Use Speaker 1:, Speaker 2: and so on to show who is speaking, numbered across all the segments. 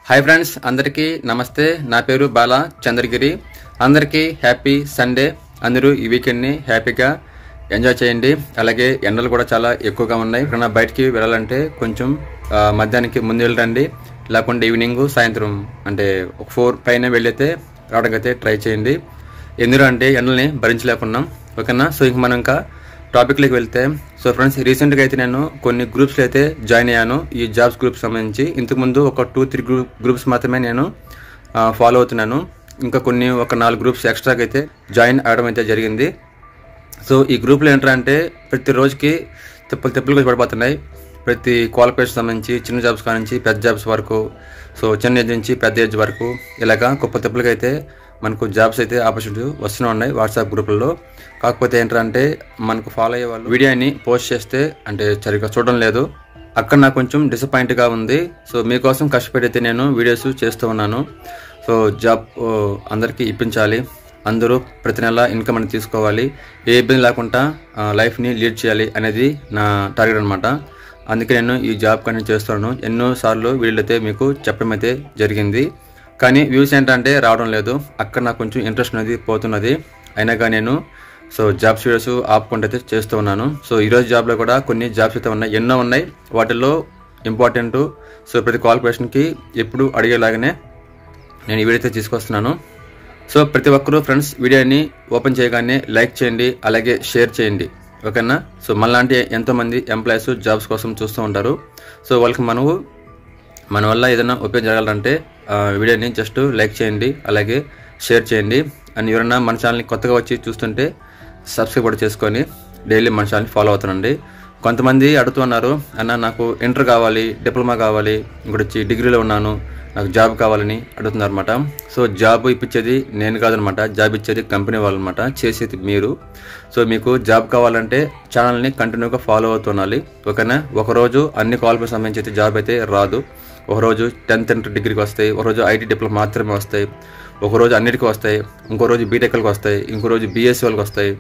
Speaker 1: Hi friends, అందరికీ నమస్తే. నా పేరు బాలా చంద్రగిరి. అందరికీ హ్యాపీ సండే. అందరూ ఈ వీకెండ్ని హ్యాపీగా ఎంజాయ్ చేయండి. అలాగే ఎండలు కూడా చాలా ఎక్కువగా ఉన్నాయి. ఇక్కడ బయటికి వెళ్ళాలంటే కొంచెం మధ్యాహ్నానికి ముందు వెళ్ళండి, లేకుంటే ఈవినింగ్ సాయంత్రం అంటే 4 పైన వెళ్ళైతే రావడానికి అయితే ట్రై చేయండి. ఎందుకంటే ఎండల్ని భరించలేకున్నాం. ఓకేనా? సో ఇంక మనం ఇంకా టాపిక్లోకి వెళ్తే, సో ఫ్రెండ్స్, రీసెంట్గా అయితే నేను కొన్ని గ్రూప్స్లో అయితే జాయిన్ అయ్యాను. ఈ జాబ్స్ గ్రూప్ సంబంధించి ఇంతకుముందు ఒక 2-3 గ్రూప్స్ మాత్రమే నేను ఫాలో అవుతున్నాను. ఇంకా ఒక 4 గ్రూప్స్ ఎక్స్ట్రాగా అయితే జాయిన్ అవ్వడం అయితే జరిగింది. సో ఈ గ్రూప్లో ఏంటంటే ప్రతి రోజుకి తిప్పలు పడిపోతున్నాయి. ప్రతి క్వాలిఫికేషన్ సంబంధించి చిన్న జాబ్స్ కానించి పెద్ద జాబ్స్ వరకు, సో చిన్న ఏజ్ నుంచి పెద్ద ఏజ్ వరకు ఇలాగా తిప్పలకి అయితే మనకు జాబ్స్ అయితే ఆపర్చునిటీ వస్తూనే ఉన్నాయి వాట్సాప్ గ్రూపుల్లో. కాకపోతే ఏంటంటే మనకు ఫాలో అయ్యే వాళ్ళు వీడియోని పోస్ట్ చేస్తే అంటే సరిగ్గా చూడడం లేదు. అక్కడ నాకు కొంచెం డిసప్పాయింట్గా ఉంది. సో మీకోసం కష్టపడి అయితే నేను వీడియోస్ చేస్తూ ఉన్నాను. సో జాబ్ అందరికీ ఇప్పించాలి, అందరూ ప్రతి నెల ఇన్కమ్ అని తీసుకోవాలి, ఏ ఇబ్బంది లేకుండా లైఫ్ని లీడ్ చేయాలి అనేది నా టార్గెట్ అనమాట. అందుకే నేను ఈ జాబ్ కంటిన్యూ చేస్తున్నాను. ఎన్నోసార్లు వీళ్ళైతే మీకు చెప్పడం అయితే జరిగింది, కానీ వ్యూస్ ఏంటంటే రావడం లేదు. అక్కడ నాకు కొంచెం ఇంట్రెస్ట్ అనేది పోతున్నది. అయినాగా నేను జాబ్స్ వీడియోస్ ఆపుకుంటూ అయితే చేస్తూ ఉన్నాను. సో ఈరోజు జాబ్లో కూడా కొన్ని జాబ్స్ అయితే ఉన్నాయి, ఎన్నో ఉన్నాయి. వాటిల్లో ఇంపార్టెంట్, సో ప్రతి క్వాలిఫికేషన్కి ఎప్పుడు అడిగేలాగానే నేను ఈ వీడియో అయితే తీసుకొస్తున్నాను. సో ప్రతి ఒక్కరూ ఫ్రెండ్స్ వీడియోని ఓపెన్ చేయగానే లైక్ చేయండి, అలాగే షేర్ చేయండి. ఓకేనా? సో మనలాంటి ఎంతోమంది ఎంప్లాయీస్ జాబ్స్ కోసం చూస్తూ ఉంటారు. సో వాళ్ళకి మన వల్ల ఏదైనా ఉపయోగం జరగాలంటే వీడియోని జస్ట్ లైక్ చేయండి, అలాగే షేర్ చేయండి. అండ్ ఎవరైనా మన ఛానల్ని కొత్తగా వచ్చి చూస్తుంటే సబ్స్క్రైబ్ కూడా చేసుకొని డైలీ మన ఛానల్ని ఫాలో అవుతానండి. కొంతమంది అడుగుతున్నారు, అన్న నాకు ఇంటర్ కావాలి, డిప్లొమా కావాలి, ఇంకోటి వచ్చి డిగ్రీలో ఉన్నాను, నాకు జాబ్ కావాలని అడుగుతున్నారు అనమాట. సో జాబ్ ఇప్పించేది నేను కాదనమాట, జాబ్ ఇచ్చేది కంపెనీ వాళ్ళు అనమాట, చేసేది మీరు. సో మీకు జాబ్ కావాలంటే ఛానల్ని కంటిన్యూగా ఫాలో అవుతుండాలి. ఓకేనా? ఒకరోజు అన్ని క్వాలిఫికేషన్ సంబంధించి అయితే జాబ్ అయితే రాదు. ఒకరోజు 10th ఇంటర్ డిగ్రీకి వస్తాయి, ఒకరోజు ఐటీ డిప్లొమా మాత్రమే వస్తాయి, ఒకరోజు అన్నిటికీ వస్తాయి, ఇంకో రోజు బీటెక్లకు వస్తాయి, ఇంకో రోజు బీఎస్సీ వాళ్ళకి వస్తాయి.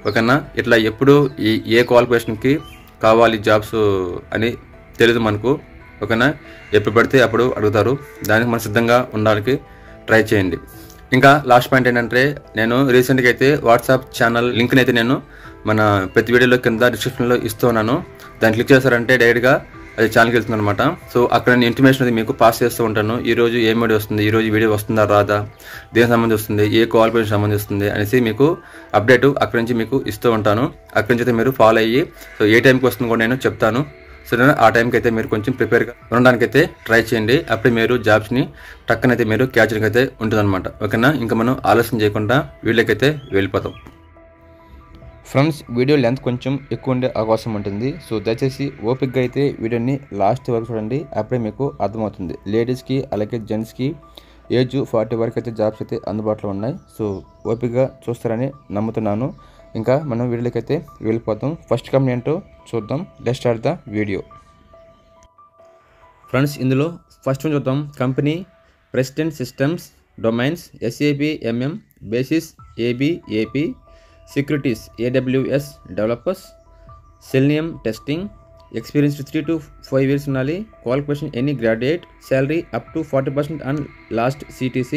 Speaker 1: ఓకేనా? ఇట్లా ఎప్పుడు ఏ క్వాలిఫికేషన్కి కావాలి జాబ్స్ అని తెలియదు మనకు. ఓకేనా? ఎప్పుడు పడితే అప్పుడు అడుగుతారు. దానికి మనం సిద్ధంగా ఉండడానికి ట్రై చేయండి. ఇంకా లాస్ట్ పాయింట్ ఏంటంటే, నేను రీసెంట్గా అయితే వాట్సాప్ ఛానల్ లింక్ని అయితే నేను మన ప్రతి వీడియోలో కింద డిస్క్రిప్షన్లో ఇస్తూ ఉన్నాను. దాన్ని క్లిక్ చేశారంటే డైరెక్ట్గా అది ఛానల్కి వెళ్తుంది అనమాట. సో అక్కడ నేను ఇన్ఫర్మేషన్ అది మీకు పాస్ చేస్తూ ఉంటాను. ఈరోజు ఏం వీడియో వస్తుంది, ఈరోజు వీడియో వస్తుందా రాదా, దేనికి సంబంధించి వస్తుంది, ఏ క్వాలిఫికేషన్ సంబంధిస్తుంది అనేసి మీకు అప్డేట్ అక్కడి నుంచి మీకు ఇస్తూ ఉంటాను. అక్కడి నుంచి అయితే మీరు ఫాలో అయ్యి సో ఏ టైంకి వస్తుంది కూడా నేను చెప్తాను. సో ఆ టైంకి అయితే మీరు కొంచెం ప్రిపేర్గా ఉండడానికి అయితే ట్రై చేయండి. అప్పుడే మీరు జాబ్స్ని టక్కనైతే మీరు క్యాచర్కి అయితే ఉంటుందన్నమాట. ఓకేనా? ఇంకా మనం ఆలస్యం చేయకుండా వీళ్ళకైతే వెళ్ళిపోతాం. ఫ్రెండ్స్, వీడియో లెంత్ కొంచెం ఎక్కువ ఉండే అవకాశం ఉంటుంది. సో దయచేసి ఓపిక్గా అయితే వీడియోని లాస్ట్ వరకు చూడండి, అప్పుడే మీకు అర్థమవుతుంది. లేడీస్కి అలాగే జెంట్స్కి ఏజ్ 40 వరకు అయితే జాబ్స్ అయితే అందుబాటులో ఉన్నాయి. సో ఓపిక్గా చూస్తారని నమ్ముతున్నాను. ఇంకా మనం వీడియోకి అయితే వెళ్ళిపోతాం. ఫస్ట్ కంపెనీ ఏంటో చూద్దాం. Let's start the video. Friends, ఇందులో ఫస్ట్ చూద్దాం. Company president systems domains SAP basis AB securities AWS developers selenium testing experience 3 to 5 years ఉండాలి. Qualification any graduate. Salary up to 40% and last CTC.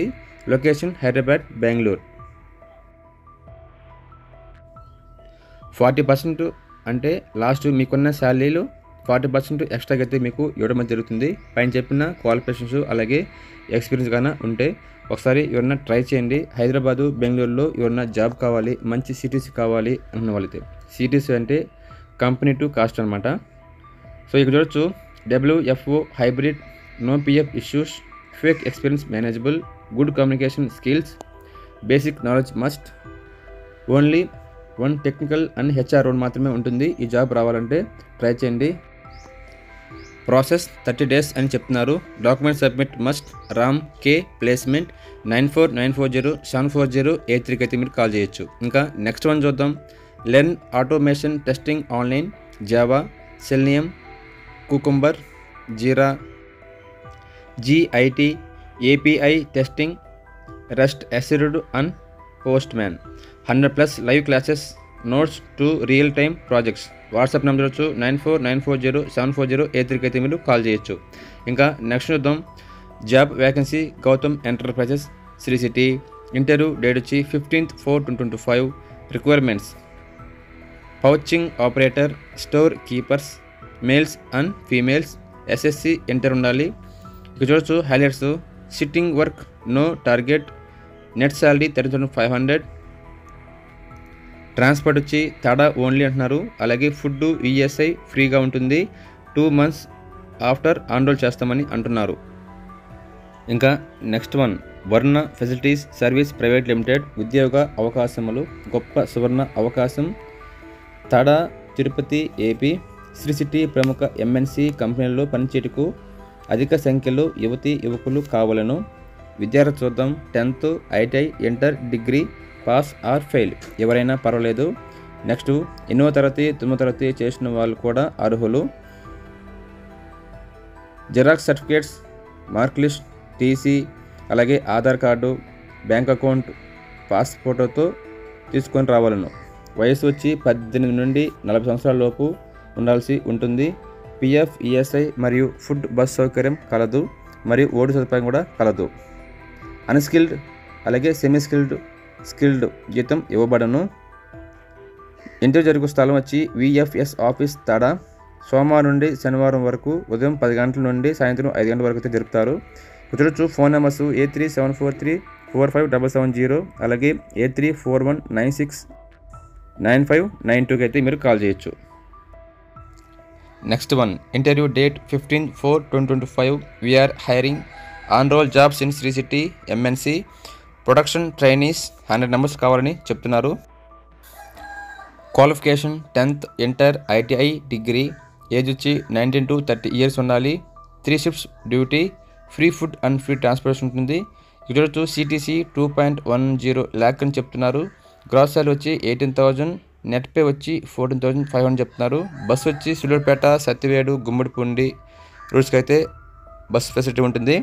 Speaker 1: Location Hyderabad, Bengaluru. 40% అంటే last మీకున్న శాలరీలో 40% ఎక్స్ట్రాగా అయితే మీకు ఇవ్వడం జరుగుతుంది. పైన చెప్పిన క్వాలిఫికేషన్స్ అలాగే ఎక్స్పీరియన్స్ గానా ఉంటే ఒకసారి ఎవరన్నా ట్రై చేయండి. హైదరాబాదు, బెంగళూరులో ఎవరన్నా జాబ్ కావాలి, మంచి CTC కావాలి అన్న వాళ్ళైతే, CTC అంటే కంపెనీ టు కాస్ట్ అనమాట. సో ఇక్కడ చూడొచ్చు, WFO hybrid, no PF issues, fake experience manageable, good communication skills, basic knowledge must, only 1 technical and HR round మాత్రమే ఉంటుంది. ఈ జాబ్ రావాలంటే ట్రై చేయండి. ప్రాసెస్ 30 days అని చెప్తున్నారు. Document submit must. Ram K placement 9494074083కి అయితే మీరు కాల్ చేయొచ్చు. ఇంకా నెక్స్ట్ వన్ చూద్దాం. Learn automation testing online, Java, selenium, cucumber, Jira, GIT API testing, rest assured and postman. 100+ live classes, notes to real time projects. WhatsApp number వచ్చి 9494074083కి అయితే మీరు కాల్ చేయొచ్చు. ఇంకా నెక్స్ట్ చూద్దాం. Job vacancy Gautam enterprises Sri City. Interview date వచ్చి 15/4/2025. Requirements pouching operator, store keepers, males and females. SSC inter ఉండాలి. ఇక చూడొచ్చు highlights. Sitting work, no target, net salary 30,500. Transport వచ్చి తాడా ఓన్లీ అంటున్నారు. అలాగే ఫుడ్ ఈఎస్ఐ ఫ్రీగా ఉంటుంది. 2 months ఆఫ్టర్ ఆన్రోల్ చేస్తామని అంటున్నారు. ఇంకా నెక్స్ట్ వన్, వర్ణ ఫెసిలిటీస్ సర్వీస్ ప్రైవేట్ లిమిటెడ్. ఉద్యోగ అవకాశములు, గొప్ప సువర్ణ అవకాశం. తాడా తిరుపతి ఏపీ. శ్రీ సిటీ ప్రముఖ ఎంఎన్సి కంపెనీల్లో పనిచేయటకు అధిక సంఖ్యలో యువకులు కావాలను. విద్యార్థి చూద్దాం. 10th, ITI, inter, degree pass or fail ఎవరైనా పర్వాలేదు. నెక్స్ట్ 8వ తరగతి 9వ తరగతి చేసిన వాళ్ళు కూడా అర్హులు. Xerox certificates, mark list, TC, అలాగే ఆధార్ కార్డు, బ్యాంక్ అకౌంట్, పాస్పోర్ట్తో తీసుకొని రావాలను. వయసు వచ్చి 18 నుండి 40 సంవత్సరాల లోపు ఉండాల్సి ఉంటుంది. పిఎఫ్, ఈఎస్ఐ మరియు ఫుడ్ బస్ సౌకర్యం కలదు మరియు ఓటు సదుపాయం కూడా కలదు. అన్స్కిల్డ్ అలాగే సెమీ స్కిల్డ్ జీతం ఇవ్వబడను. ఇంటర్వ్యూ జరుగు స్థలం వచ్చి విఎఫ్ఎస్ ఆఫీస్ తాడా. సోమవారం నుండి శనివారం వరకు ఉదయం 10 గంటల నుండి సాయంత్రం 5 గంటల వరకు అయితే జరుపుతారు. చూడొచ్చు ఫోన్ నెంబర్స్ 8374377770 అలాగే 8341969592కి అయితే మీరు కాల్ చేయొచ్చు. Next one, interview date 15/4/2025. We are hiring on roll jobs in Sri City MNC. Production trainees 100 numbers కావాలని చెప్తున్నారు. Qualification 10th, inter, ITI, degree. Age వచ్చి 19 to 30 years ఉండాలి. 3 shifts duty, free food and free transportation ఉంటుంది. ఇక్కడ వచ్చి CTC 2.10 lakh అని చెప్తున్నారు. Gross salary వచ్చి 18,000, నెట్ పే వచ్చి 14,500 చెప్తున్నారు. బస్ వచ్చి సూళ్ళూరుపేట, సత్యవేడు, గుమ్మడిపూండి రూట్స్కి అయితే బస్ ఫెసిలిటీ ఉంటుంది.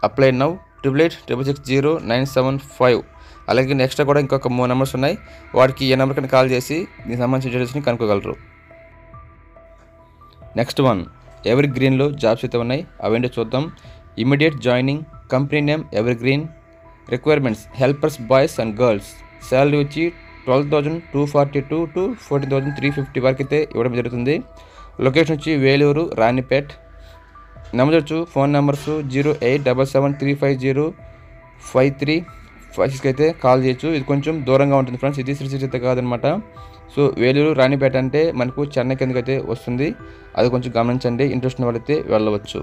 Speaker 1: Apply now 8886600975. అలాగే నెక్స్ట్ కూడా ఇంకొక 3 numbers ఉన్నాయి. వాటికి ఏ నెంబర్ కన్నా కాల్ చేసి దీనికి సంబంధించిన డీటెయిల్స్ని కనుక్కోగలరు. నెక్స్ట్ వన్, ఎవర్ గ్రీన్లో జాబ్స్ అయితే ఉన్నాయి. అవేంటో చూద్దాం. Immediate joining, company name ever green. Requirements helpers boys and girls. Salary వచ్చి 12,242 to 14,350 వరకు అయితే ఇవ్వడం జరుగుతుంది. లొకేషన్ వచ్చి వేలూరు, రాణిపేట్. నెంబర్ వచ్చి ఫోన్ నెంబర్స్ 0877350535 అయితే కాల్ చేయొచ్చు. ఇది కొంచెం దూరంగా ఉంటుంది ఫ్రెండ్స్, ఇది శ్రీ సిటీ కాదనమాట. సో వేలూరు, రాణిపేట అంటే మనకు చెన్నై కిందకైతే వస్తుంది. అది కొంచెం గమనించండి. ఇంట్రెస్ట్ ఉన్న వాళ్ళైతే వెళ్ళవచ్చు.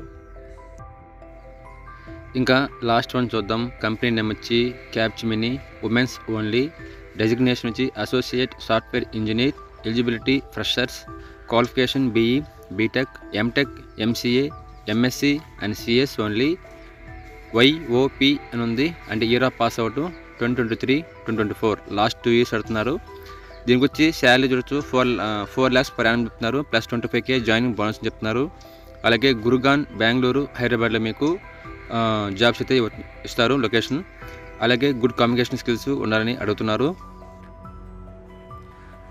Speaker 1: ఇంకా లాస్ట్ వన్ చూద్దాం. కంపెనీ నేమ్ వచ్చి క్యాప్జెమినీ, ఉమెన్స్ ఓన్లీ. డెసిగ్నేషన్ వచ్చి associate software engineer. Eligibility freshers. Qualification BE, BTech, MTech, MCA, MSc and CS only. YOP అని ఉంది, అంటే year of pass out 2023-2024 last 2 years అడుగుతున్నారు. దీనికి వచ్చి శాలరీ చూడొచ్చు 4 lakhs per annum చెప్తున్నారు. ప్లస్ 25K జాయినింగ్ బోనస్ చెప్తున్నారు. అలాగే గురుగాన్, బెంగళూరు, హైదరాబాద్లో మీకు జాబ్స్ అయితే ఇస్తారు లొకేషన్. అలాగే గుడ్ కమ్యూనికేషన్ స్కిల్స్ ఉండాలని అడుగుతున్నారు.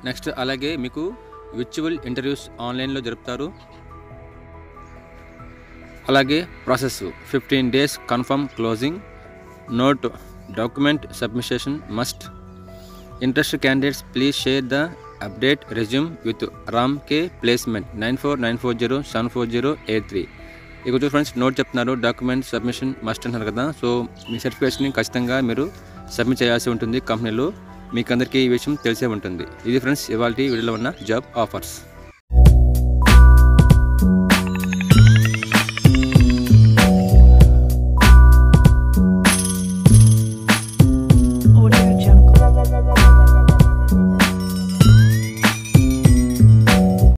Speaker 1: నెక్స్ట్ అలాగే మీకు విర్చువల్ ఇంటర్వ్యూస్ ఆన్లైన్లో జరుపుతారు. అలాగే process 15 days confirm closing. Note, document submission must. Interested candidates please share the update resume with Ram K placement 9494074083. ఇక చూసి ఫ్రెండ్స్ నోట్ చెప్తున్నారు. డాక్యుమెంట్ సబ్మిషన్ మస్ట్ అంటున్నారు కదా. సో మీ సర్టిఫికేట్స్ని ఖచ్చితంగా మీరు సబ్మిట్ చేయాల్సి ఉంటుంది కంపెనీలో. మీకు అందరికీ ఈ విషయం తెలిసే ఉంటుంది. ఇది ఫ్రెండ్స్ ఇవాళ వీడియోలో ఉన్న జాబ్ ఆఫర్స్.